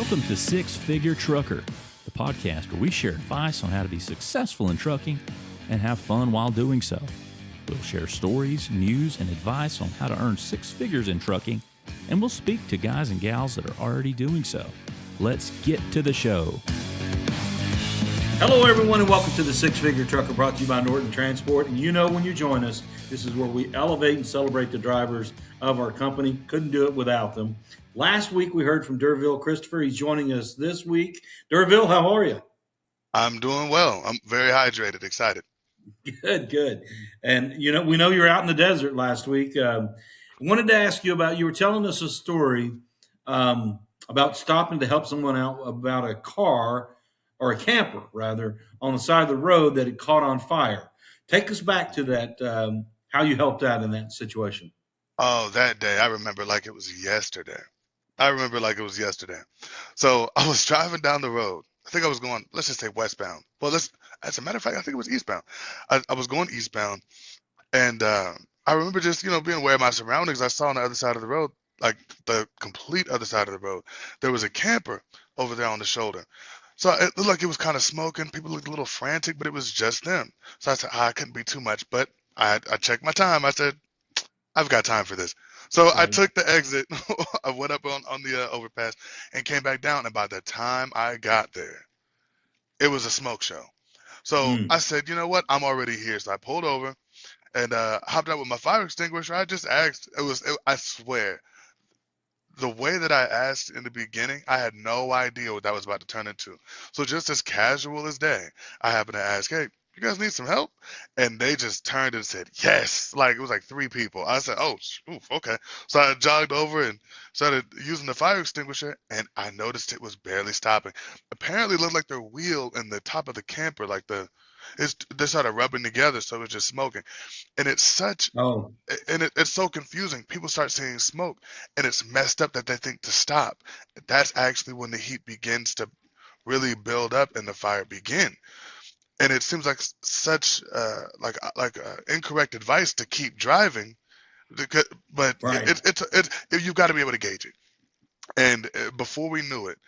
Welcome to Six Figure Trucker, the podcast where we share advice on how to be successful in trucking and have fun while doing so. We'll share stories, news, and advice on how to earn six figures in trucking, and we'll speak to guys and gals that are already doing so. Let's get to the show. Hello, everyone, and welcome to the Six Figure Trucker, brought to you by Norton Transport. And you know, when you join us, this is where we elevate and celebrate the drivers of our company. Couldn't do it without them. Last week, we heard from Durville Christopher. He's joining us this week. Durville, how are you? I'm doing well. I'm very hydrated, excited. Good. And, you know, we know you were out in the desert last week. I wanted to ask you about, you were telling us a story about stopping to help someone out about a car, or a camper, rather, on the side of the road that had caught on fire. Take us back to that, how you helped out in that situation. Oh, that day, I remember like it was yesterday. So I was driving down the road. I think I was going, let's just say westbound. Well, as a matter of fact, I think it was eastbound. I was going eastbound, and I remember just, being aware of my surroundings. I saw on the other side of the road, like the complete other side of the road, there was a camper over there on the shoulder. So it looked like it was kind of smoking. People looked a little frantic, but it was just them. So I said, I couldn't be too much, but I checked my time. I said, I've got time for this. So I took the exit. I went up on the overpass and came back down. And by the time I got there, it was a smoke show. So I said, you know what? I'm already here. So I pulled over and hopped out with my fire extinguisher. I just asked. I swear, the way that I asked in the beginning, I had no idea what that was about to turn into. So just as casual as day, I happened to ask, hey, you guys need some help? And they just turned and said, yes. Like, it was like three people. I said, oh, oof, okay. So I jogged over and started using the fire extinguisher, and I noticed it was barely stopping. Apparently, it looked like their wheel and the top of the camper, they started rubbing together, so it was just smoking. And it's so confusing. People start seeing smoke, and it's messed up that they think to stop. That's actually when the heat begins to really build up and the fire begin. And it seems like such incorrect advice to keep driving, but Right. you've got to be able to gauge it. And before we knew it,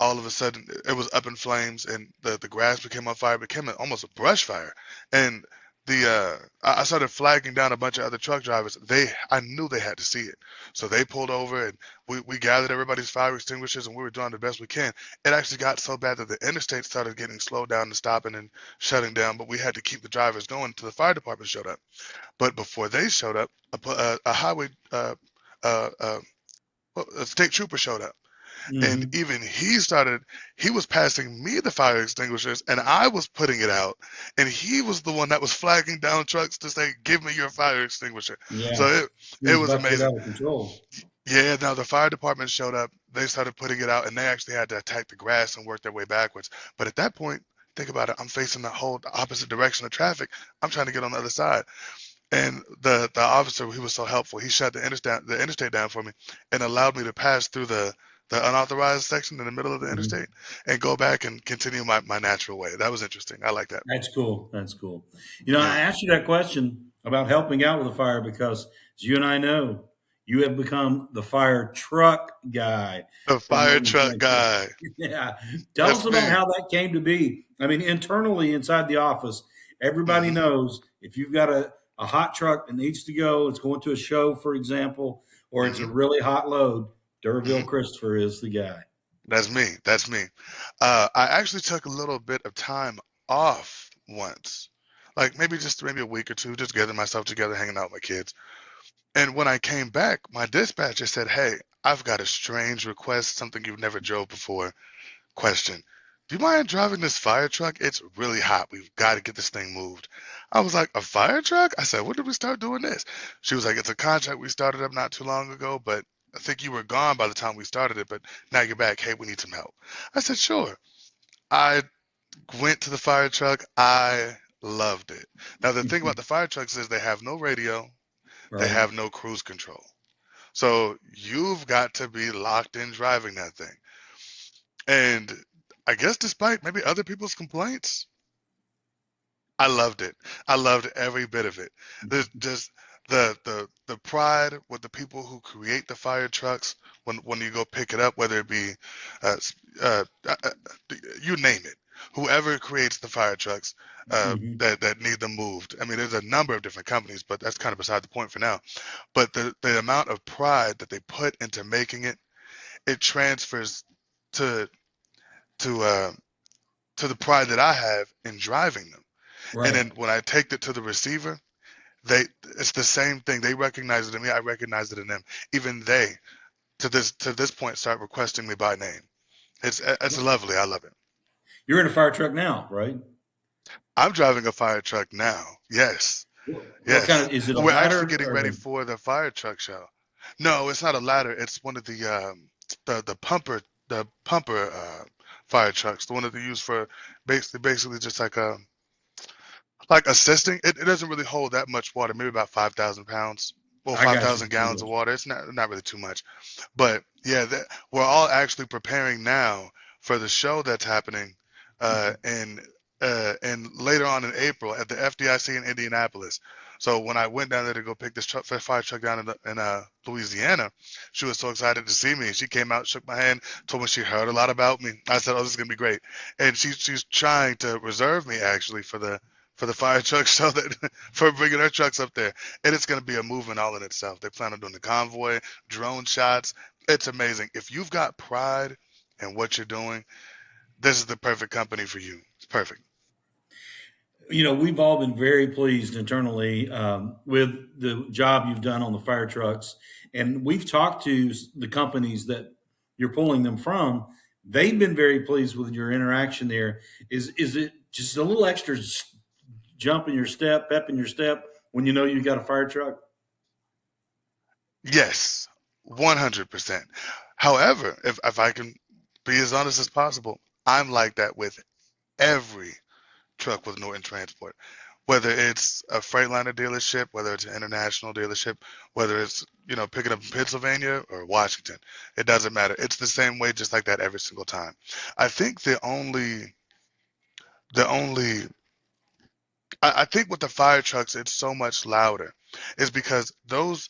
all of a sudden it was up in flames, and the grass became on fire, became almost a brush fire. And I started flagging down a bunch of other truck drivers. I knew they had to see it, so they pulled over, and we gathered everybody's fire extinguishers, and we were doing the best we can. It actually got so bad that the interstate started getting slowed down and stopping and shutting down, but we had to keep the drivers going until the fire department showed up. But before they showed up, a state trooper showed up. And even he was passing me the fire extinguishers, and I was putting it out, and he was the one that was flagging down trucks to say, give me your fire extinguisher. Yeah. So it was amazing. Out of control. Yeah, now the fire department showed up, they started putting it out, and they actually had to attack the grass and work their way backwards. But at that point, think about it, I'm facing the whole opposite direction of traffic. I'm trying to get on the other side. And the officer, he was so helpful. He shut the interstate down for me and allowed me to pass through the unauthorized section in the middle of the interstate and go back and continue my natural way. That was interesting. I like that. That's cool. I asked you that question about helping out with the fire because, as you and I know, you have become the fire truck guy. The fire truck guy. Yeah. Tell us about how that came to be. I mean, internally inside the office, everybody knows if you've got a hot truck that needs to go, it's going to a show, for example, or it's a really hot load, Durville Christopher is the guy. That's me. I actually took a little bit of time off once, like maybe a week or two, just getting myself together, hanging out with my kids. And when I came back, my dispatcher said, hey, I've got a strange request, something you've never drove before. Question. Do you mind driving this fire truck? It's really hot. We've got to get this thing moved. I was like, a fire truck? I said, when did we start doing this? She was like, it's a contract we started up not too long ago, but I think you were gone by the time we started it, but now you're back. Hey, we need some help. I said, sure. I went to the fire truck. I loved it. Now, the thing about the fire trucks is they have no radio. Right. They have no cruise control. So you've got to be locked in driving that thing. And I guess despite maybe other people's complaints, I loved it. I loved every bit of it. There's just the pride with the people who create the fire trucks when you go pick it up, whether it be uh, uh, uh, uh, you name it, whoever creates the fire trucks Hmm. that need them moved. I mean, there's a number of different companies, but that's kind of beside the point for now. But the amount of pride that they put into making it, it transfers to to uh, to the pride that I have in driving them. And Right. then when I take it to the receiver, they it's the same thing. They recognize it in me. I recognize it in them. Even they, to this point, start requesting me by name. It's lovely. I love it. You're in a fire truck now, right? I'm driving a fire truck now. Yes, What kind yes. of, is it a And we're actually ladder getting or ready the, for the fire truck show. No, it's not a ladder. It's one of the pumper fire trucks. The one that they use for basically just like assisting. It doesn't really hold that much water. Maybe about 5,000 pounds. Well, I got you. 5,000 I gallons of got you. water. It's not really too much. But yeah, we're all actually preparing now for the show that's happening uh, Mhm. in and later on in April at the FDIC in Indianapolis. So when I went down there to go pick this fire truck down in Louisiana, she was so excited to see me. She came out, shook my hand, told me she heard a lot about me. I said, "Oh, this is gonna be great," and she's trying to reserve me actually for the fire truck show that for bringing her trucks up there, and it's gonna be a movement all in itself. They plan on doing the convoy, drone shots. It's amazing. If you've got pride in what you're doing, this is the perfect company for you. It's perfect. We've all been very pleased internally with the job you've done on the fire trucks, and we've talked to the companies that you're pulling them from. They've been very pleased with your interaction there. Is it just a little extra jump in your step, pep in your step when you know you got a fire truck? Yes, 100%. However, if I can be as honest as possible, I'm like that with every truck with Norton Transport. Whether it's a Freightliner dealership, whether it's an international dealership, whether it's, picking up in Pennsylvania or Washington, it doesn't matter. It's the same way, just like that every single time. I think the only, I think with the fire trucks, it's so much louder is because those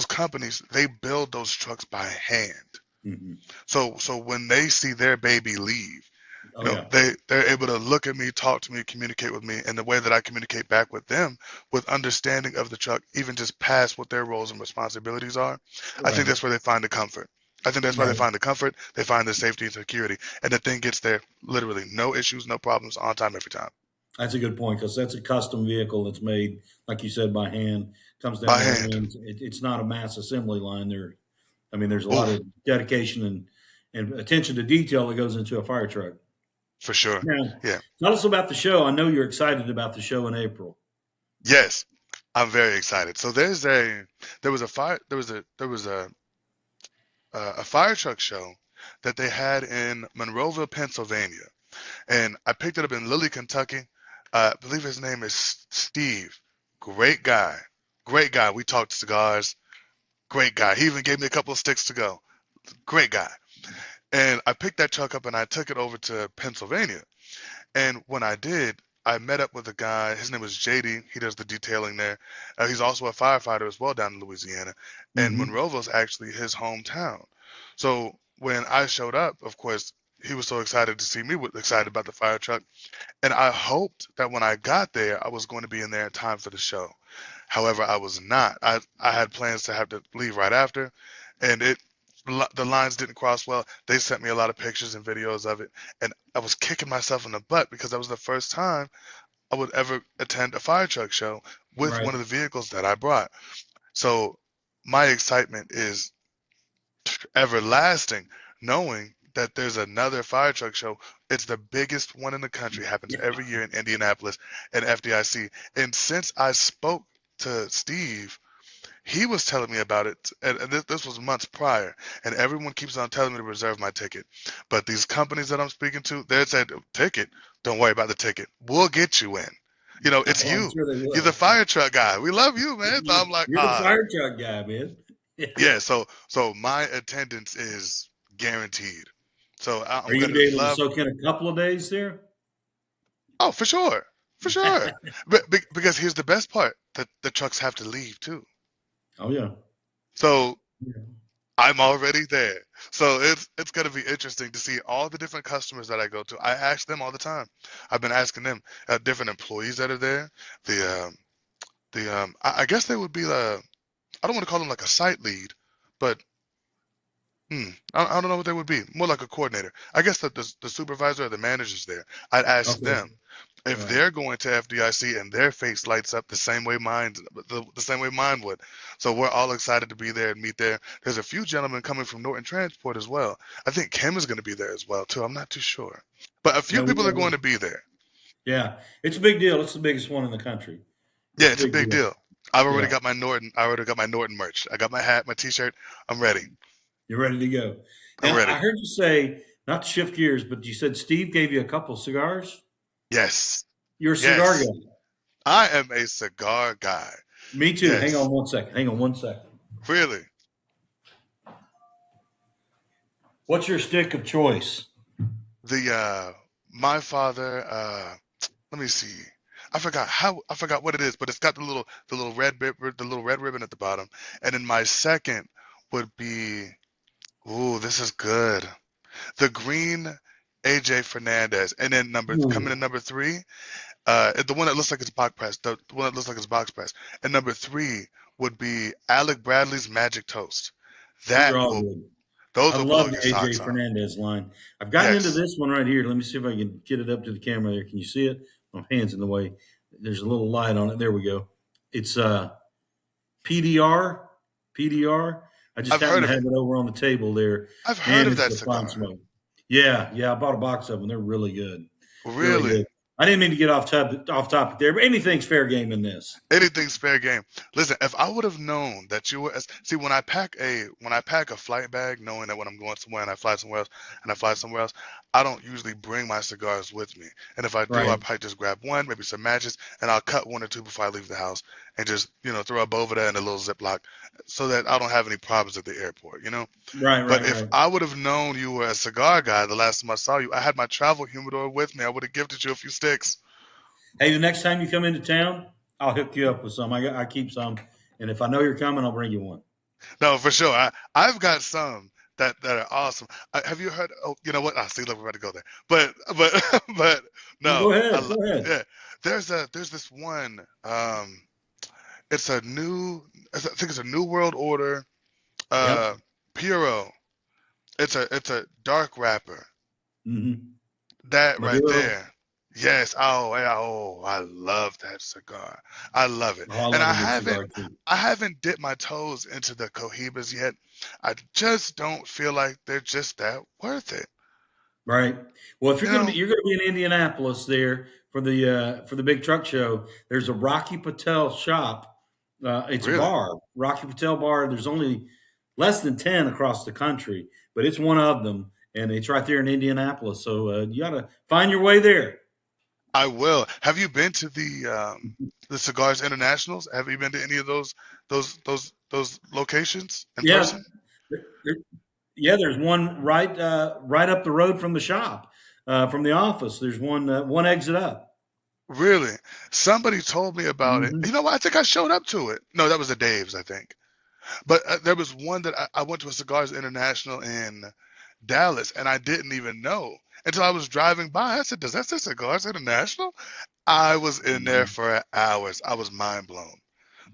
companies, they build those trucks by hand. Hmm. So when they see their baby leave, Oh yeah. they're able to look at me, talk to me, communicate with me, and the way that I communicate back with them with understanding of the truck, even just past what their roles and responsibilities are, I think Right. that's where they find the comfort. I think that's where they Right. find the comfort, they find the safety and security, and the thing gets there literally no issues, no problems, on time every time. That's a good point because that's a custom vehicle that's made, like you said, by hand. Comes down By their hand. hands. It's not a mass assembly line. There's a lot Oof, of dedication and attention to detail that goes into a fire truck. for sure. Now, Yeah. tell us about the show. I know you're excited about the show in April. Yes. I'm very excited. So there was a fire truck show that they had in Monroeville, Pennsylvania, and I picked it up in Lilly, Kentucky. I believe his name is Steve. Great guy, great guy. We talked cigars. Great guy. He even gave me a couple of sticks to go. Great guy. And I picked that truck up and I took it over to Pennsylvania. And when I did, I met up with a guy. His name is JD. He does the detailing there. He's also a firefighter as well down in Louisiana. And Mm-hmm. Monroeville's actually his hometown. So when I showed up, of course, he was so excited to see me, excited about the fire truck. And I hoped that when I got there, I was going to be in there in time for the show. However, I was not. I had plans to have to leave right after, and the lines didn't cross well. They sent me a lot of pictures and videos of it, and I was kicking myself in the butt because that was the first time I would ever attend a fire truck show with Right. one of the vehicles that I brought. So my excitement is everlasting, knowing that there's another fire truck show. It's the biggest one in the country, happens every year in Indianapolis and FDIC. And since I spoke to Steve, he was telling me about it, and this was months prior, and everyone keeps on telling me to reserve my ticket. But these companies that I'm speaking to, they said, ticket, don't worry about the ticket. We'll get you in. It's Oh, I'm you. sure they You're the will. fire truck guy. We love you, man. So I'm like, You're the fire truck guy, man. yeah. So my attendance is guaranteed. So Are I'm you going to gonna be able to love. soak in a couple of days there? Oh, for sure, for sure. Because because here's the best part: that the trucks have to leave too. Oh yeah. So Yeah. I'm already there. So it's gonna be interesting to see all the different customers that I go to. I ask them all the time. I've been asking them different employees that are there. I guess they would be I don't want to call them like a site lead, but I don't know what they would be. More like a coordinator. I guess that the supervisor or the manager's there. I'd ask Okay. them if Right. they're going to FDIC and their face lights up the same way the same way mine would. So we're all excited to be there and meet there. There's a few gentlemen coming from Norton Transport as well. I think Kim is going to be there as well too. I'm not too sure, but a few Yeah, people are going to be there. yeah. It's a big deal. It's the biggest one in the country. Yeah, It's a it's a big big deal. deal. I've already Yeah. got my Norton. I already got my Norton merch. I got my hat, my T-shirt. I'm ready. You're ready to go. I'm Now, ready. I heard you say, not to shift gears, but you said Steve gave you a couple of cigars. Yes, You're a cigar yes. guy. I am a cigar guy. Me too. Hang on Yes, one second. Hang on one second. really. What's your stick of choice? My father. Let me see. I forgot what it is, but it's got the little red ribbon at the bottom. And then my second would be. Ooh, this is good. The green AJ Fernandez, and then coming Ooh, in number three. The one that looks like it's box press. The one that looks like it's box press. And number three would be Alec Bradley's Magic Toast. these are That all will good. Those I will love blow the your AJ socks off. Fernandez line. I've gotten into Yes, this one right here. Let me see if I can get it up to the camera there. Can you see it? My hand's in the way. There's a little light on it. There we go. It's PDR. PDR. I just I've heard happen to of have it. it over on the table there. I've heard Man, of it's that a fine cigar. smoke. Yeah, yeah. I bought a box of them. They're really good. Really Really. good. I didn't mean to get off topic there, but anything's fair game in this. Anything's fair game. Listen, if I would have known that you were see when I pack a flight bag, knowing that when I'm going somewhere and I fly somewhere else, I don't usually bring my cigars with me. And if I do, I'll Right. probably just grab one, maybe some matches, and I'll cut one or two before I leave the house and just, throw a Boveda in a little Ziploc so that I don't have any problems at the airport. Right, But right, if right. I would have known you were a cigar guy the last time I saw you, I had my travel humidor with me. I would have gifted you a few sticks. Hey, the next time you come into town, I'll hook you up with some. I keep some, and if I know you're coming, I'll bring you one. No, for sure. I've got some that are awesome. Have you heard? Oh, you know what? I see. Look, we're about to go there. But but No, no. go ahead. Go ahead. Yeah. There's this one. It's a new. I think it's a New World Order. Yep. Uh, Puro. It's a dark wrapper. Mm-hmm. That right Maduro. there. Yes. Oh, yeah, oh, I love that cigar. I love it. Oh, I And love a good cigar too. I haven't dipped my toes into the Cohibas yet. I just don't feel like they're just that worth it. Right. Well, if You know, you're gonna be in Indianapolis there for the big truck show. There's a Rocky Patel shop. It's a really. bar, Rocky Patel bar. There's only less than 10 across the country, but it's one of them, and it's right there in Indianapolis. So you got to find your way there. I will. Have you been to the Cigars Internationals? Have you been to any of those locations in Yeah, person? there- yeah. There's one right up the road from the shop, from the office. There's one exit up. Really? Somebody told me about it. Hmm. You know what? I think I showed up to it. No, that was the Dave's, I think. But there was one that I went to a Cigars International in Dallas, and I didn't even know until I was driving by. I said, "Does that say Cigars International?" I was in there for hours. I was mind blown.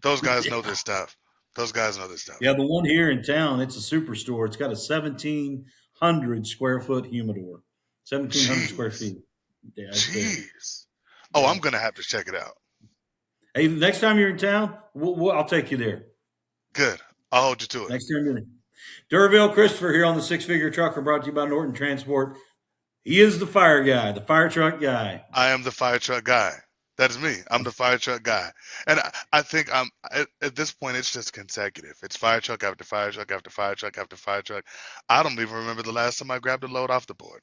Those guys know their stuff. Those guys know their stuff. Yeah, the one here in town, it's a superstore. It's got a 1,700 square foot humidor, 1,700 square Jeez, feet. Yeah, it's big. jeez. Oh, Yeah. I'm gonna have to check it out. Hey, next time you're in town, I'll take you there. Good. I'll hold you to it. Next time you're in. Durville Christopher here on the Six Figure Trucker, brought to you by Norton Transport. He is the fire guy, the fire truck guy. I am the fire truck guy. That is me. I'm the fire truck guy. And I think at this point it's just consecutive. It's fire truck after fire truck after fire truck after fire truck. I don't even remember the last time I grabbed a load off the board.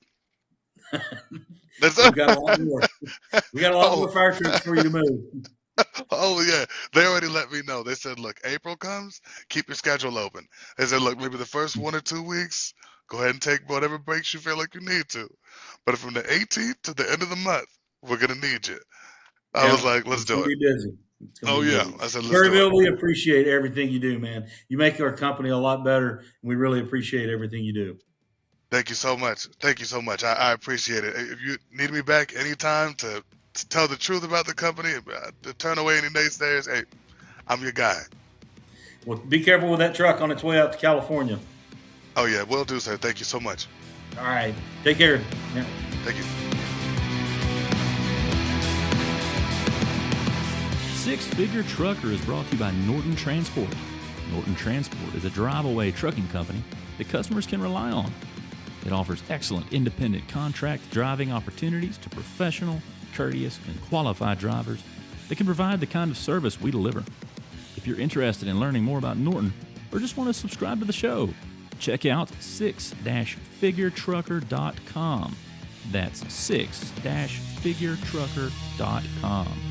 That's We've got a lot more. We got a lot more oh, fire trucks for you to move. oh yeah. They already let me know. They said, look, April comes, keep your schedule open. They said, look, maybe the first 1 or 2 weeks, go ahead and take whatever breaks you feel like you need to. But from the 18th to the end of the month, we're gonna need you. I was like, let's do it. Be busy. It's gonna Oh, be yeah. busy. I said, let's do it. Durville, we appreciate everything you do, man. You make our company a lot better, and we really appreciate everything you do. Thank you so much. Thank you so much. I appreciate it. If you need me back anytime to tell the truth about the company, to turn away any naysayers, hey, I'm your guy. Well, be careful with that truck on its way out to California. Oh, yeah. Will do, sir. Thank you so much. All right. Take care. Yeah. Thank you. Six Figure Trucker is brought to you by Norton Transport. Norton Transport is a drive-away trucking company that customers can rely on. It offers excellent independent contract driving opportunities to professional, courteous, and qualified drivers that can provide the kind of service we deliver. If you're interested in learning more about Norton or just want to subscribe to the show, check out 6-figuretrucker.com. That's 6-figuretrucker.com.